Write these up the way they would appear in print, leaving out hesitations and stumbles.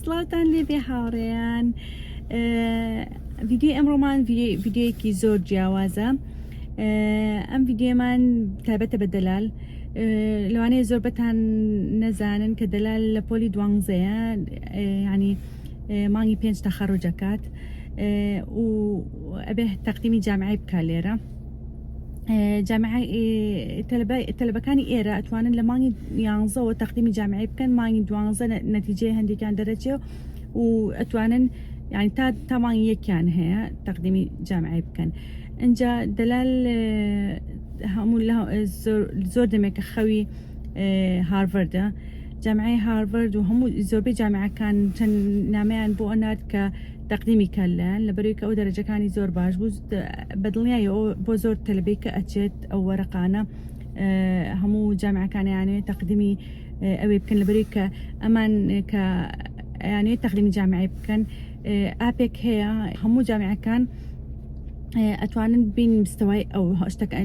سڵاوتان لێبێ هاوڕێیان ڤیدیۆ ئەمڕۆمان ڤیدیۆیەکی زۆر جیاوازە. ئەم ڤیدیۆمان تایبەتە بە دەلال. لەوانەیە زۆر بەتان نەزانن کە دەلال لە پۆلی 12ەیە، ینی مانگی 5 تەخەڕوجەکات و ئەبێ تەقدیمی جامعی بکە لێرە. تەلەبەکانی ئێرە ئەتوانن لە مانگی 11ەوە تەقدیمی جامعی بکەن، مانگی 12 نەتیجەی هەندێکیان دەرەچێ و ئەتوانن یعنی تا مانگی یەکیان هەیە تەقدیمی جامعی بکەن. اینجا دەلال هەموو زۆر دەمێکە خەوی هارڤەردە، جامعی هارڤەرد و هەموو زۆربەی جامعەکان چەند نامەیان بۆ ئەنات کە تەقدیمی کەلەن لەبەرەوەی کە ئەو دەرەجەکانی زۆر باش بوو. بەدڵنیایەوە بۆ زۆر تەلەبەی کە ئەچێت ئەو وەرەقانە هەموو جامعەکانیانەوێت تەقدیمی ئەوێ بکەن، لەبەرەوەی کە ئەمان کە یانەوێت تەقدیمی جامعی بکەن. ئاپێک هەیە هەموو جامعەکان ئەتوانن بین مستەوای ئەو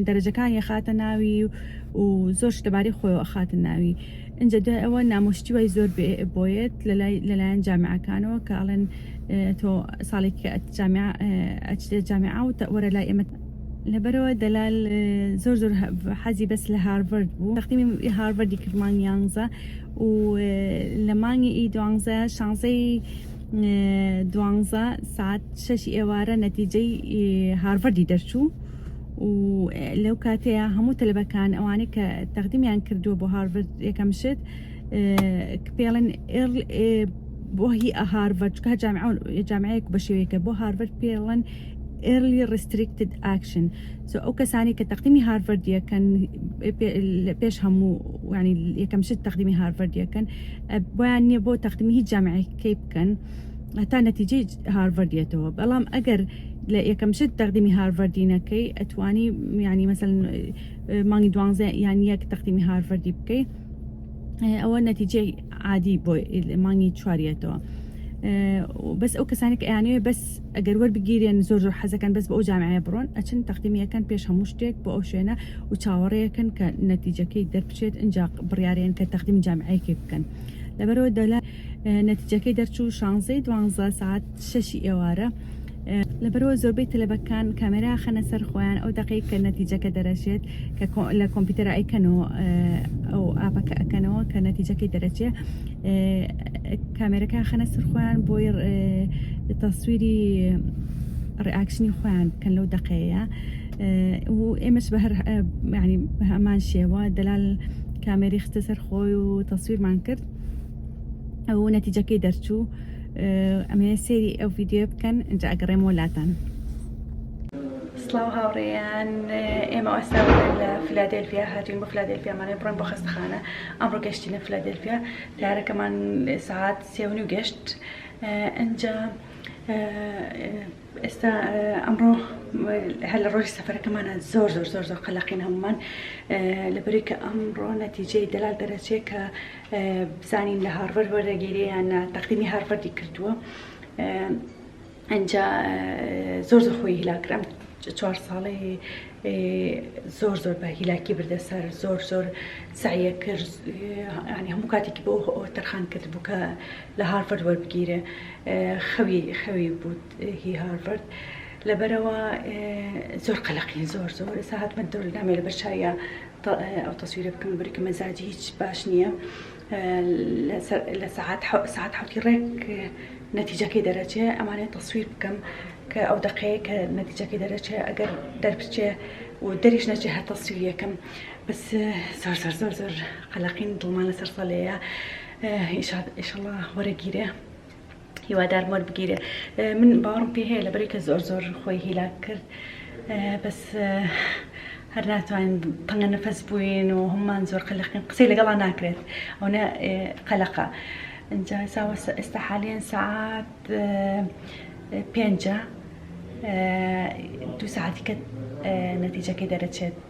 دەرەجەکان یەخاتە ناوی و زۆر دەبارەی خۆیەوە ئەخاتە ناوی. اینجا ئەوە نامۆشتی وای زۆر بۆیت لەلایەن جامعەکانەوە کە ئەڵێن تۆ ساڵێکی ئەچێت جامعە و وەرە لای ئێمە. لەبەرەوە دەلال زۆر حەزی بەس لە هارڤەرد بوو، تەقدیمی هارڤەردی کرد مانگی 11 و لە مانگی 12 شانزەی 12 ساعت 6 ئێوارە نەتیجەی هارڤەردی دەرچوو و لەو کاتەیە هەموو تەلەبەکان ئەوانەی کە تەقدیمیان کردووە بۆ هارڤەرد یەکەم شت پێڵێن بۆ هی هارڤەرد چکە جامعەیەک بە شێوەیەکە بۆ هارڤەرد پێڵێن early restricted action. ئەو کەسانی کە تەقدیمی هارڤەردیەکەن پێش هەموو ینی یەکەم شت تەقدیمی هارڤەردیەکەن بۆیان نییە بۆ تەقدیمی هیچ جامعەیەکەی بکەن هەتا نەتیجەی هارڤەردیێتەوە. بەڵام ئەگەر لە یەکەم شت تەقدیمی هارڤەردی نەکەی ئەتوانی ینی مەسەڵەن مانگی 12 یان یەک تەقدیمی هارڤەردی بکەی، ئەوە نەتیجەی عادی بۆ مانگی 4ێتەوە. بەس ئەو کەسانی کە ئەیانەوێ بەس ئەگەر وەربگیرێن زۆر حەزەکەن بەس بە ئەو جامعەیە بڕۆن ئەچن تەقدیمیەکەن پێش هەموو شتێک بۆ ئەو شوێنە و چاوەڕێیەکەن کە نەتیجەکەی دەربچێت اینجا بڕیارێن کە تەقدیمی جامعەیەکی بکەن. لەبەرەوە دەلال نەتیجەکەی دەرچوو شانزەی 12 ساعت 6 ئێوارە. لەبەرەوە زۆربەی تەلەبەکان کامێرا خەنە سەر خۆیان ئەو دەقەی کە نەتیجەکە دەرەچێت کە لە کۆمپیوتەر ئەیکەنەوە ئەو ئاپەکە ئەکەنەوە کە نەتیجەکەی دەرەچێ، کامێرەکە خەنە سەر خۆیان بۆی تەسویری ڕیاکشنی خۆیان بکەن لەو دەقەیە و ئێمەش بە هەر ینی بە هەمان شێوە دەلال کامێری خستە سەر خۆی و تەسویرمان کرد ئەو نەتیجەکەی دەرچوو. ئەمێ سێری ئەو ڤیدیۆ بکەن اینجا ئەگەڕێمەوە لاتان. سڵاو هاوڕێیان، ئێمە ئێستا لە فیلادێلفیا هاتوین بۆ فیلادێلفیامانێ بڕۆین بۆ خەستەخانە. ئەمڕۆ گەشتینە فیلادێلفیا، تیارەکەمان ساعت 3:30 گەشت اینجا. ئێستا ئەمڕۆ هەر لە ڕۆژی سەفەرەکەمانە زۆر قەلەقین هەمومان لەبەرەوەی کە ئەمڕۆ نەتیجەی دەلال دەرەچێت کە بزانین لە هارڤەرد وەرەگیری یان تەقدیمی هارڤەردی کردووە. ئەنجا زۆر خۆی هیلاکرام 4 ساڵی زۆر بە هیلاکی بردە سەر، زۆر سعیە کرد، ینی هەموو کاتێکی بۆ تەرخان کرد بوو کە لە هارڤەرد وەربگیرێ. خەوی بوو هی هارڤەرد. لەبەرەوە زۆر قەلەقین زۆر ئێستا هاتمە دەور نامێ لە بەرچایە ئەو تەسویرە بکەم بەرەوەی کە مەزاجی هیچ باش نییە. لە ساعت 7 ڕێک نەتیجەکەی دەرەچێ، ئەمانێت تەسویر بکەم کە ئەو دەقەیە کە نەتیجەکەی دەرەچێ ئەگەر دەربچێ و دەریش نەچێ هەر تەسویریەکەم. بەس زۆر قەلەقین، دڵمان لەسەر سەڵەیە. ئیشەڵڵا وەرەگیرێ، هیوادارم وەربگیرێ. من باوەڕم پێ هەیە لەبەرەوەی کە زۆر خۆی هیلاک کرد، بەس هەر ناتوانین تەنگە نەفەس بووین و هەمومان زۆر قەلەقین، قسەی لەگەڵا ناکرێت، ئەوە قەلەقە. اینجا ئێستا حالیان ساعت 5 2 ساعتی کە نەتیجەکەی دەرەچێت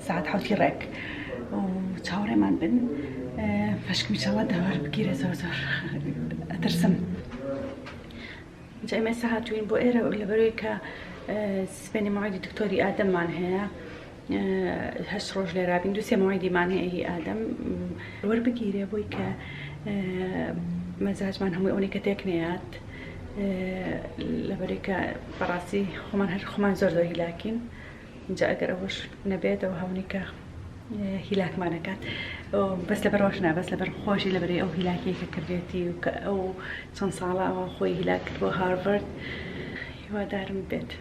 ساعت 7 ڕێک و چاوەڕێمان بن. فەشکم ئینشاڵڵا دەوەر بگیرە، زۆر ئەترسم. اینجا ئێمە ئێستا هاتوین بۆ ئێرە لەبەرەوەی کە سبێنی مەوعیدی دکتۆری ئادەممان هەیە، 8 ڕۆژ لێرابین، 2-3 مەوعیدیمان هەیە هی ئادەم وەربگیرێ بۆی کە مەزاجمان هەمووی ئەوەی کە تێک نەیات لەبەرێکە بەڕاستی خۆمان زۆر هیلاکین اینجا ئەگەر ئەوەش نەبێتەوە هەونیکە هیلاکمانەکات بەس لەبەرەوەش نا بەس لەبەر خۆشی لەبەرێ ئەو هیلاکیەکە کردێتی و کە ئەو چەند ساڵە ئەوە خۆی هیلاک کرد بۆ هارڤارد هیوادارم بێت.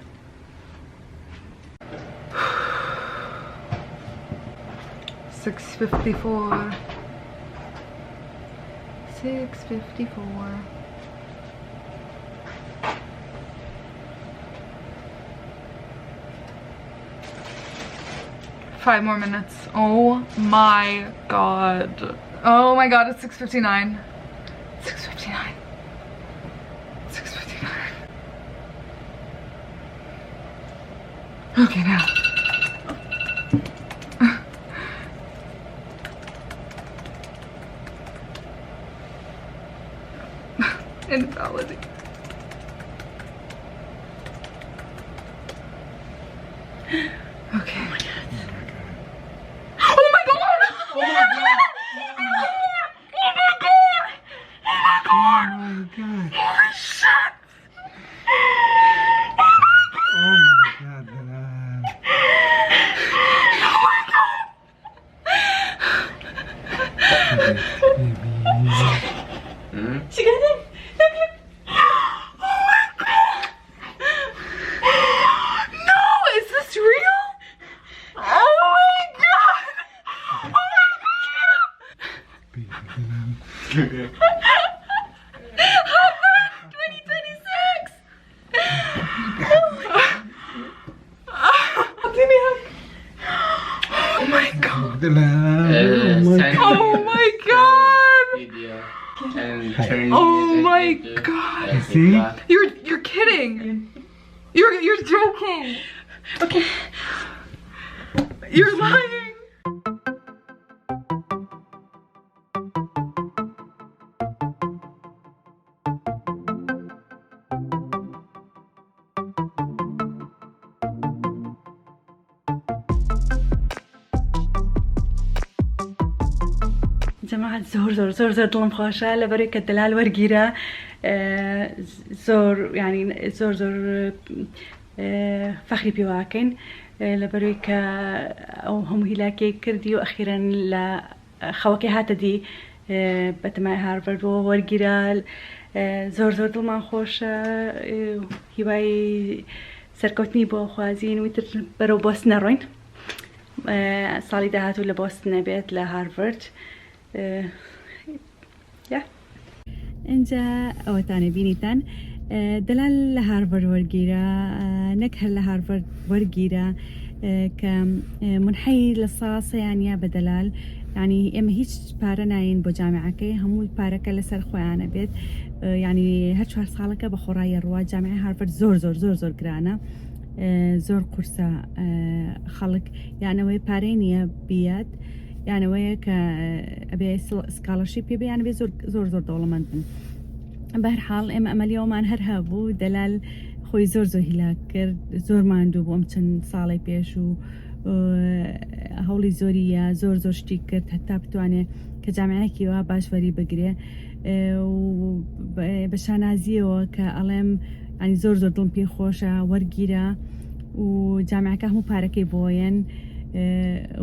Five more minutes. Oh my god. Oh my god, it's 6:59. 6:59. 6:59. Okay, now. Invalid. Okay. Oh my god! Oh my god! Oh my god! Oh my god! Oh my god. Holy shit! Oh my god, Bilal. Oh my god! Baby. She got it? Oh my god! No! Is this real? Oh my god! Oh my god! Baby, Bilal. 2026! Oh my god! Bilal. Oh my god! Video and turn Oh it my into god! a See? TikTok. You're kidding! You're joking! Okay. You're lying! جەماعەت زۆر دڵم خۆشە لەبەرەوەی کە دەلال وەرگیرە زۆر ینی زۆر فەخری پێواکەین لەبەرەوەی کە ئەو هەموو هیلاکەی کردی و ئەخیرەن لە خەوەکەی هاتە دی بەتەمای هارڤارد بۆ وەرگیرە زۆر دڵمان خۆشە هیوای سەرکەوتنی بۆ خوازین ویتر بەرەو بۆستن نەڕۆین ساڵی داهاتوو لە بۆستن نەبێت لە هارڤارد. اینجا ئەوەتانە بینیتان دەلال لە هارڤارد وەرگیرە نەک هەر لە هارڤارد وەرگیرە کە منحەی لە ساسەیانە بە دەلال ینی ئێمە هیچ پارە ناین بۆ جامعەکەی هەموو پارەکە لەسەر خۆیانە بێت ینی هەر 4 ساڵەکە بە خۆڕایی ڕوا جامعی هارڤارد زۆر گرانە زۆر قورسە خەڵک یانەوەی پارەی نییە بیات یانەوەیە کە ئەبێ سکالەرشیپ پێ بیان بێ زۆر دەوڵەمەند بن بەهرحاڵ ئێمە ئەمەلیەوەمان هەر هەبوو دەلال خۆی زۆر هیلاک کرد زۆر ماندوو بۆم چەند ساڵی پێش و هەوڵی زۆریە زۆر شتی کرد هەتا بتوانێت کە جامعەیەکیەوە باشوەری بگرێ بە شانازیەوە کە ئەڵێم ینی زۆر دڵم پێی خۆشە وەرگیرە و جامعەکە هەموو پارەکەی بۆیەن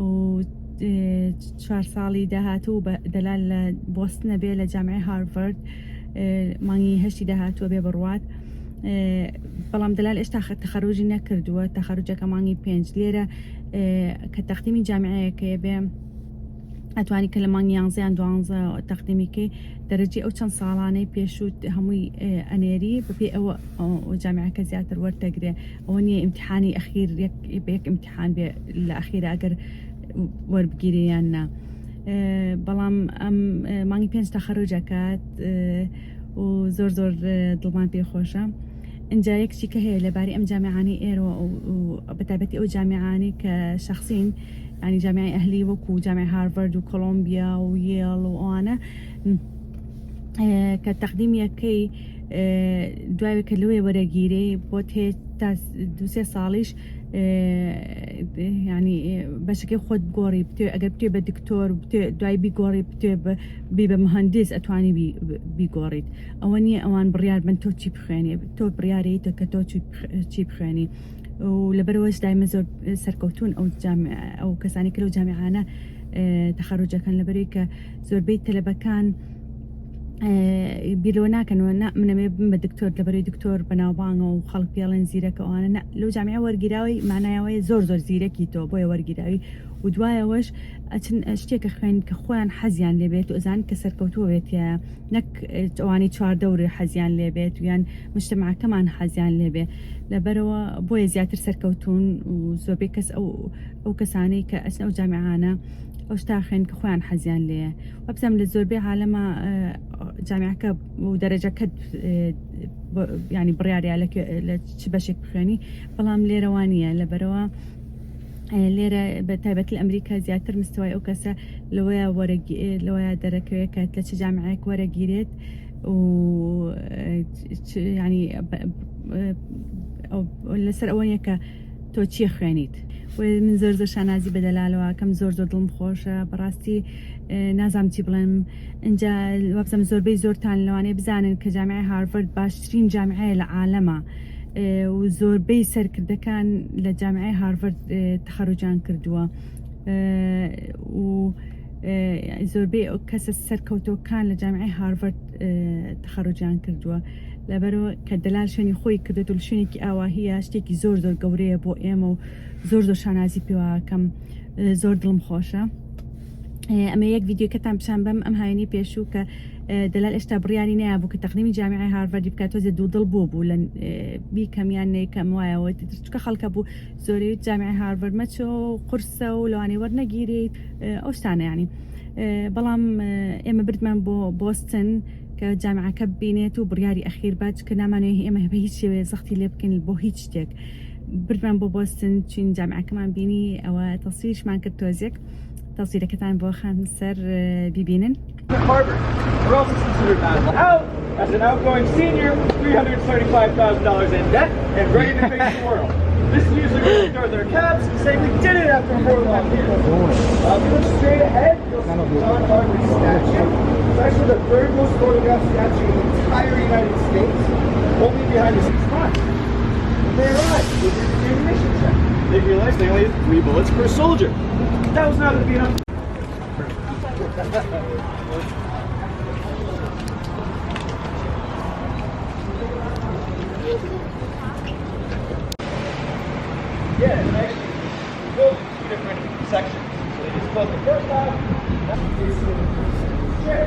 و 4 ساڵی داهاتوو دەلال لە بۆستنە بێ لە جامعی هارڤارد مانگی هەشتی داهاتووە بێ بڕوات بەڵام دەلال ئێشتا تەخەروجی نەکردووە تەخەروجەکە مانگی 5 لێرە کە تەقدیمی جامعەیەکەیە بێ ئەتوانی کە لە مانگی 11 12 تەقدیمیکەی دەرەجی ئەو چەند ساڵانەی پێشوت هەمووی ئەنێری بەپێ ئەوە جامعەکە زیاتر وەرتەگرێ ئەوە نییە ئیمتحانی ئەخیر یەک ئیمتحان بێ لە ئەخیرە ئەگەر وەربگیریان نا بەڵام ئەم مانگی 5 تەخەروجەکات و زۆر دڵمان پێخۆشە اینجا یەکشی کە هەیە لەبارەی ئەم جامعانی ئێرەوە و بەتایبەتی ئەو جامعانی کە شخصین ینی جامعی ئەهلی وەکو جامعی هارڤارد و کۆلۆمبیا و یێڵ و ئەوانە کە تەقدیمیەکەی دوای کە لەوێ وەرەگیرەی بۆ تێ تا 2-3 ساڵیش ینی بەشەکەی خۆت بگۆڕی بتێ ئەگەر بتێ بە دکتۆر دوای بیگۆڕی بتێ بی بە مهندس ئەتوانی بیگۆڕیت ئەوە نییە ئەوان بڕیار بن تۆ چی بخوێنێ تۆ بڕیارەیتە کە تۆ چی بخوێنی و لەبەرەوەش دایمە زۆر سەرکەوتون ئەو کەسانی کە لەو جامعانە تەخەڕوجەکەن لەبەرەوەی کە زۆربەی تەلەبەکان بیرەوە ناکەنەوە منەمێ بم بە دکتۆر لەبەرەوەی دکتۆر بەناوبانگە و خەڵک پێڵێن زیرەکە ئەوانە لەو جامعە وەرگیراوی مانایەوەی زۆر زیرەکی تۆ بۆیە وەرگیراوی و دوایەوەش ئەچن شتێکە خوێن کە خۆیان حەزیان لێبێت و ئەزان کە سەرکەوتووە بێتە نەک ئەوانی چواردەورە حەزیان لێبێت و یان مجتەماعەکەمان حەزیان لێبێ لەبەرەوە بۆیە زیاتر سەرکەوتون و زۆربەی کەس ئەو کەسانەی کە ئەچنە ئەو جامعانە ئەو شتا خوێن کە خۆیان حەزیان لێە وەبزەم لە زۆربەی عالەمە جامعەکە و دەرەجەکەت ینی بڕیاریا لە چ بەشێک بخوێنی بەڵام لێرەوانیە لەبەرەوە لێرە بە تایبەت لە ئەمریکا زیاتر مستوای ئەو کەسە لەوەیە دەرەکەوێت کە لە چ جامعەیەک وەرەگیرێت و ینی لەسەر ئەوەیە کە تۆ چیە خوێنیت من زۆر شانازی بەدەلالەوە کەم زۆر دڵم خۆشە بەڕاستی نازام چی بڵێم اینجا وەبزەم زۆربەی زۆرتان لەوانەیە بزانن کە جامعەی هارڤارد باشترین جامعەیە لە عالەمە و زۆربەی سەرکردەکان لە جامعەی هارڤارد تەخەڕوجان کردووە و زۆربەی ئەو کەسە سەرکەوتۆکان لە جامعەی هارڤارد تەخەڕوجان کردووە لەبەرەوە کە دەلال شوێنی خۆی کردێت و شوێنێکی ئاواهەیە شتێکی زۆر گەورەیە بۆ ئێمە و زۆر شانازی پێوەکەم زۆر دڵم خۆشە ئەمە یەک ڤیدیۆکەتان پیشان بەم ئەم هاوێنی پێشوو کە دەلال ئێشتا بڕیاری نەیابوو کە تەقدیمی جامعەی هارڤاردی بکات تۆزێ دوودڵ بوو لە بیکەمیان نەیەکەم وایەوە چکە خەڵکە بوو زۆرەی جامعەی هارڤارد مەچۆ قورسە و لەوانەی وەرنەگیرێت ئەو شتانە ینی بەڵام ئێمە بردمان بۆ بۆستن کە جامعەکە ببینێت و بڕیاری ئەخیر بات کە نامانێت ئێمە بە هیچ شێوەیە زەختی لێ بکەین بۆ هیچ شتێک بردمان بۆ بۆستن چین جامعەکەمان بینی ئەوە تەسویرشمان کرد تۆزێک تەسویرەکەتان بۆ خان سەر ببینن. Harvard, we're also considered now out as an outgoing senior with $335,000 in debt and ready to face the world. This usually will start their caps and say we did it after 4 long years. If you look straight ahead, you'll see John Harvard's statue. It's actually the third most photographed statue in the entire United States, only behind the 6 months. They arrived, they did the ammunition check. They realized they only had 3 bullets per soldier. That was not going to be enough. Yeah, and actually, we built 2 different sections. So they just built the first half, that's the base of the chair.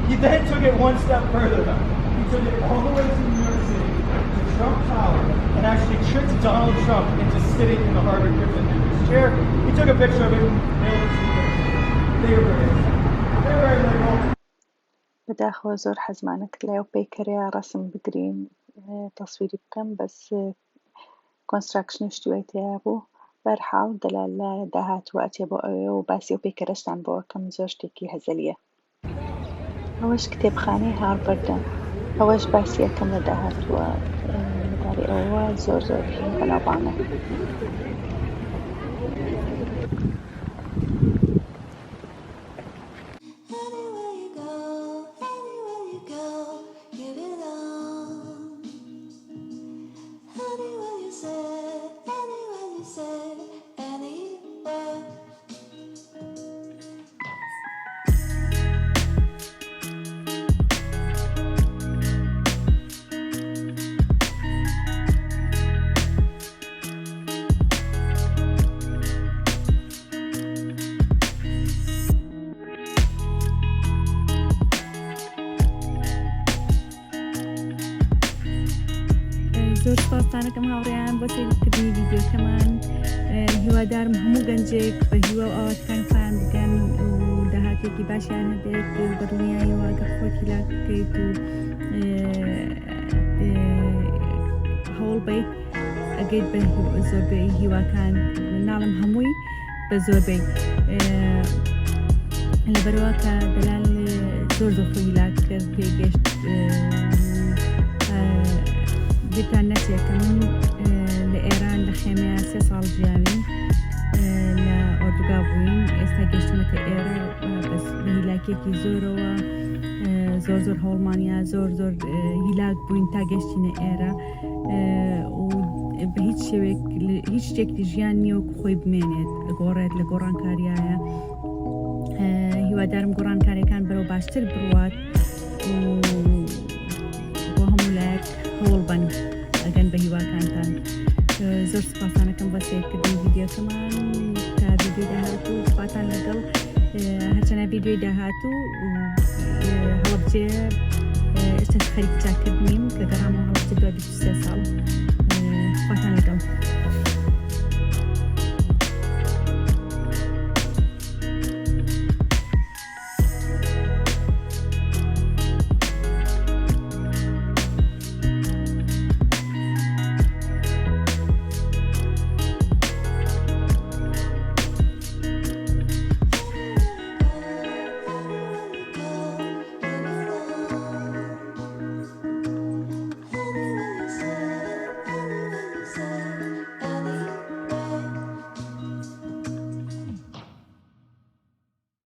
He then took it one step further though. He took it all the way to New York City, to Trump Tower, and actually tricked Donald Trump into sitting in the Harvard Griffin Leader's chair. He took a picture of it and mailed it to me. They were very liberal. بەداخەوە زۆر حەزمانە کرد لایەو پەیکەرەیە ڕەسم بگرین تەسویری بکەم بەس کۆنستراکشن شتوێتەیە بوو بەرحاڵ دەلال لە داهاتوە ئەچێ بۆ ئەوێ و باسی و پێکەرەشتان بۆ ئەەکەم زۆر شتێکی هەزەلیە ئەوەش کتێبخانەی هارڤاردە ئەوەش باسی ئەەکەم لە داهاتوە لەبارەی ئەوە زۆر بەناوبانە زۆر سپاسانەکەم هاوڕێیان بۆ سەیرکردنی ڤیدیۆکەمان هیوادارم هەموو گەنجێک بە هیوە و ئاواتەکان خۆیان بگەن و داهاتێکی باشیان هەبێت و بەدڵنیایی واگە خۆتی لا بکەیت و هەوڵ بەیت ئەگەیت بە زۆربەی هیواکان ناڵم هەمووی بە زۆربەی لەبەرەوە کە دەلال زۆر خۆی لا کرد پێگەشت سێ ساڵ ژیاوین لە ئۆردوگا بووین ئێستا گەشتمەکە ئێرە بەس بە هیلاکێکی زۆرەوە زۆر هەوڵمانیا زۆر هیلاک بووین تا گەشتینە ئێرە و بە هیچ شێوێک هیچ شتێکی ژیان نییە و خۆی بمێنێت گۆڕێت لە گۆڕانکاریایە هیوادارم گۆڕانکاریەکان بەرەو باشتر بڕوات و بۆ هەموو لایەک هەوڵ بن ئەگەن بە هیواکانتان زۆر سپاسانەکەم بە سێرکردنی ڤیدیۆکەمان تا ڤیدیۆی داهاتوو سوپاتان لەگەڵ هەرچەنە ڤیدیۆی داهاتوو هەڵبجێ ئێستا خەریک چاکردنیم کە گەڕامەوە هەڵبجێ دوای 23 ساڵ سوپاتان لەگەڵ